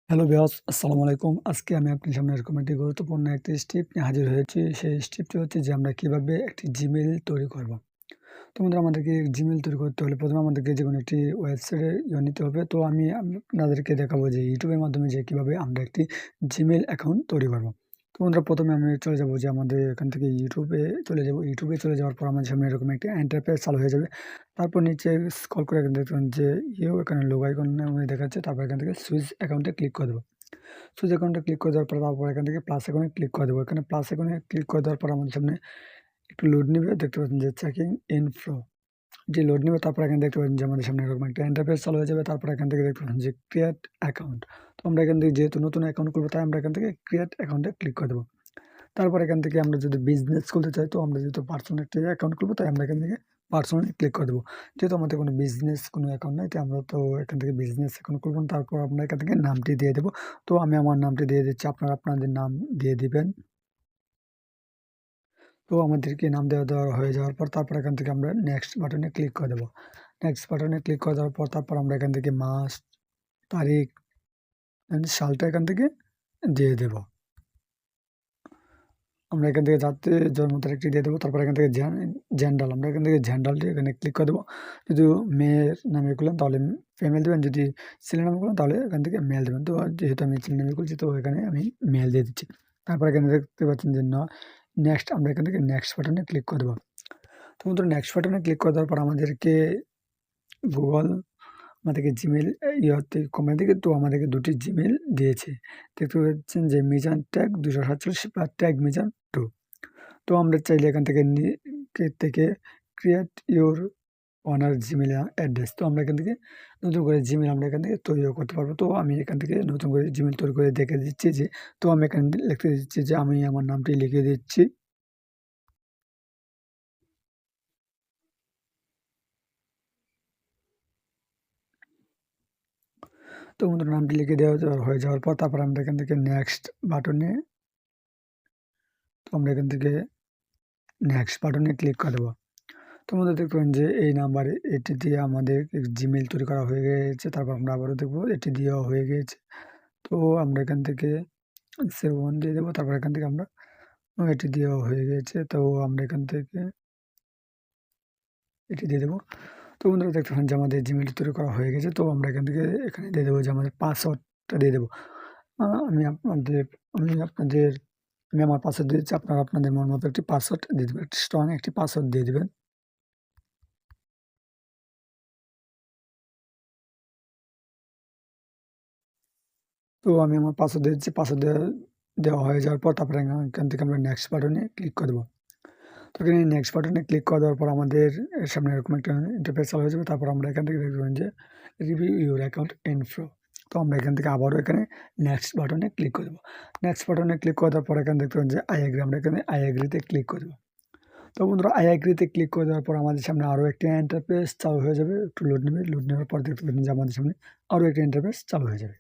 Hello viewers, আসসালামু আলাইকুম। আজকে আমি আপনার সামনে এরকম একটি গুরুত্বপূর্ণ একটি স্টেপ নিয়ে হাজির হয়েছি। সেই স্টেপটি হচ্ছে যে আমরা কিভাবে একটি Gmail তৈরি করব। তো বন্ধুরা আমাদেরকে Gmail তৈরি করতে হলে প্রথমে আমাদেরকে যেকোনো একটি ওয়েবসাইটে নিতে হবে। তো আমি আপনাদেরকে দেখাবো যে YouTube এর মাধ্যমে যে কিভাবে আমরা একটি Gmail অ্যাকাউন্ট তৈরি করব। তো বন্ধুরা প্রথমে আমি চলে যাব যে আমাদের এখান থেকে YouTube এ চলে যাব। YouTube এ চলে যাওয়ার পর আমাদের সামনে এরকম একটা ইন্টারফেস চালু হয়ে যাবে। তারপর নিচে স্ক্রল করে এখানে দেখবেন যে এখানে লোগো আইকন নামে দেখাচ্ছে। তারপর এখান থেকে সুইচ অ্যাকাউন্টে ক্লিক করে দেব। সুইচ অ্যাকাউন্টে ক্লিক করে দেওয়ার পর তারপর এখান থেকে প্লাস আইকনে ক্লিক করে দেবো। এখানে প্লাস আইকনে ক্লিক করে দেওয়ার পর আমাদের সামনে একটু লোড নিবে। দেখতে পাচ্ছেন যে চেকিং ইন ফ্লো যে লোড নিবে। তারপর এখানে দেখতে পাচ্ছেন যে আমাদের সামনে এরকম একটা ইন্টারফেস চালু হয়ে যাবে। তারপর এখান থেকে দেখতে পাচ্ছেন যে ক্রিয়েট অ্যাকাউন্ট। তো আমরা এখান থেকে যেহেতু নতুন অ্যাকাউন্ট খুলবো তাই আমরা এখান থেকে ক্রিয়েট অ্যাকাউন্টে ক্লিক করে দেবো। তারপর এখান থেকে আমরা যদি বিজনেস খুলতে চাই তো আমরা যেহেতু পার্সোনাল একটা অ্যাকাউন্ট খুলবো তাই আমরা এখান থেকে পার্সোনালি ক্লিক করে দেবো। যেহেতু আমাদের কোনো বিজনেস কোনো অ্যাকাউন্ট নাই তাই আমরা তো এখান থেকে বিজনেস অ্যাকাউন্ট খুলবো না। তারপর আমরা এখান থেকে নামটি দিয়ে দেবো। তো আমি আমার নামটি দিয়ে দিচ্ছি, আপনারা আপনাদের নাম দিয়ে দিবেন। তো আমাদেরকে নাম দেওয়া হয়ে যাওয়ার পর তারপর এখান থেকে আমরা নেক্সট বাটনে ক্লিক করে দেবো। নেক্সট বাটনে ক্লিক করে দেওয়ার পর তারপর আমরা এখান থেকে মাস, তারিখ এন্ড সালটা এখান থেকে দিয়ে দেবো। আমরা এখান থেকে যাতে জন্ম তারিখটি দিয়ে দেবো। তারপর এখান থেকে জেন্ডার আমরা এখান থেকে জেন্ডারটি এখানে ক্লিক করে দেবো। যদি মেয়ের নামে খুলেন তাহলে ফিমেল দেবেন, যদি ছেলের নামে খুলেন তাহলে এখান থেকে মেল দেবেন। তো যেহেতু আমি ছেলের নামে খুলছি তো এখানে আমি মেল দিয়ে দিচ্ছি। তারপর এখানে দেখতে পাচ্ছেন যে নেক্সট আমরা এখান থেকে নেক্সট বাটনে ক্লিক করে দেবো। তো বন্ধুরা নেক্সট বাটনে ক্লিক করে দেওয়ার পর আমাদেরকে গুগল আমাদেরকে জিমেইল থেকে কোম্পানি থেকে তো আমাদেরকে ২ টি জিমেইল দিয়েছে। দেখতে পাচ্ছেন যে মিজান ট্যাগ ২৪৭ বা ট্যাগ মিজান 2। তো আমরা চাইলে এখান থেকে create your owner Gmail address. তো আমরা এখান থেকে নতুন করে জিমেইল আমরা এখান থেকে তৈরিও করতে পারবো। তো আমি এখান থেকে নতুন করে জিমেইল তৈরি করে দেখে দিচ্ছি যে তো আমি এখানে লিখতে দিচ্ছি যে আমি আমার নামটি লিখে দিচ্ছি। তো বন্ধুরা নামটি লিখে দেওয়া হয়ে যাওয়ার পর তারপর আমরা এখান থেকে নেক্সট বাটনে তো আমরা এখান থেকে নেক্সট বাটনে ক্লিক করে দেবো। তো বন্ধুরা দেখবেন যে এই নাম্বারে এটি দিয়ে আমাদের জিমেইল তৈরি করা হয়ে গেছে। তারপর আমরা আবারও দেখবো এটি দেওয়া হয়ে গিয়েছে। তো আমরা এখান থেকে সেভ ওয়ান দিয়ে দেবো। তারপর এখান থেকে আমরা এটি দেওয়া হয়ে গিয়েছে। তো আমরা এখান থেকে এটি দিয়ে দেবো। তো বন্ধুরা দেখতে পাচ্ছেন যে আমাদের জিমেইলটি তৈরি করা হয়ে গেছে। তো আমরা এখান থেকে এখানে দিয়ে দেবো যে আমাদের পাসওয়ার্ডটা দিয়ে দেবো। আ আমি আপনাদের আমি আপনাদের আমি আমার পাসওয়ার্ড দিয়ে দিচ্ছি। আপনারা আপনাদের মন মতো একটি পাসওয়ার্ড দিয়ে দিবেন। একটি স্ট্রং একটি পাসওয়ার্ড দিয়ে দিবেন। তো আমি আমার পাসওয়ার্ড দিয়ে দিচ্ছি। পাসওয়ার্ড দেওয়া হয়ে যাওয়ার পর তারপরে এখান থেকে আমরা নেক্সট বাটনে ক্লিক করে দেবো। তো এখানে নেক্সট বাটনে ক্লিক করে দেওয়ার পর আমাদের সামনে এরকম একটা ইন্টারফেস চালু হয়ে যাবে। তারপর আমরা এখান থেকে দেখবেন যে রিভিউ ইউর অ্যাকাউন্ট ইনফো। তো আমরা এখান থেকে আবারও এখানে নেক্সট বাটনে ক্লিক করে দেবো। নেক্সট বাটনে ক্লিক করে দেওয়ার পর এখানে দেখতে পাবেন যে আই এগ্রি আমরা এখানে আই এগ্রিতে ক্লিক করে দেবো। তো বন্ধুরা আই এগ্রিতে ক্লিক করে দেওয়ার পর আমাদের সামনে আরও একটি ইন্টারফেস চালু হয়ে যাবে। একটু লোড নেবে। লোড নেওয়ার পর দেখতে পাবেন যে আমাদের সামনে আরও একটি ইন্টারফেস চালু হয়ে যাবে।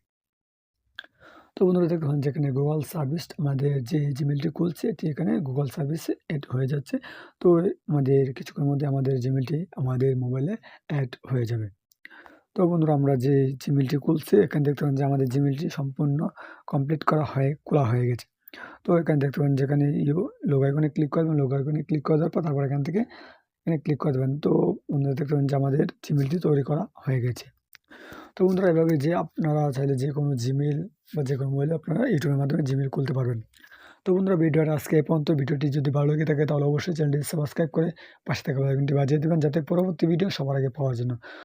তো বন্ধুরা দেখুন যেখানে গুগল সার্ভিস আমাদের যে জিমেইলটি খুলছে এটি এখানে গুগল সার্ভিসে এড হয়ে যাচ্ছে। তো আমাদের কিছুক্ষণের মধ্যে আমাদের জিমেইলটি আমাদের মোবাইলে এড হয়ে যাবে। তো বন্ধুরা আমরা যে জিমেইলটি খুলছি এখানে দেখতে পাবেন যে আমাদের জিমেইলটি সম্পূর্ণ কমপ্লিট খোলা হয়ে গেছে। তো এখানে দেখতে পাবেন যেখানে লোগো আইকনে ক্লিক করবেন, লোগো আইকনে ক্লিক করে দেওয়ার পর তারপর এখান থেকে এখানে ক্লিক করে দেবেন। তো বন্ধুরা দেখতে পাবেন যে আমাদের জিমেইলটি তৈরি করা হয়ে গেছে। তো বন্ধুরা এভাবে যে আপনারা চাইলে যেকোনো জিমেইল বা যেকোনো মোবাইলে আপনারা ইউটিউবের মাধ্যমে জিমেইল খুলতে পারবেন। তো বন্ধুরা ভিডিওটা আজকে এই পর্যন্ত। ভিডিওটি যদি ভালো লেগে থাকে তাহলে অবশ্যই চ্যানেলটি সাবস্ক্রাইব করে পাশে থাকা বেল আইকনটি বাজিয়ে দিবেন যাতে পরবর্তী ভিডিও সবার আগে পাওয়ার জন্য।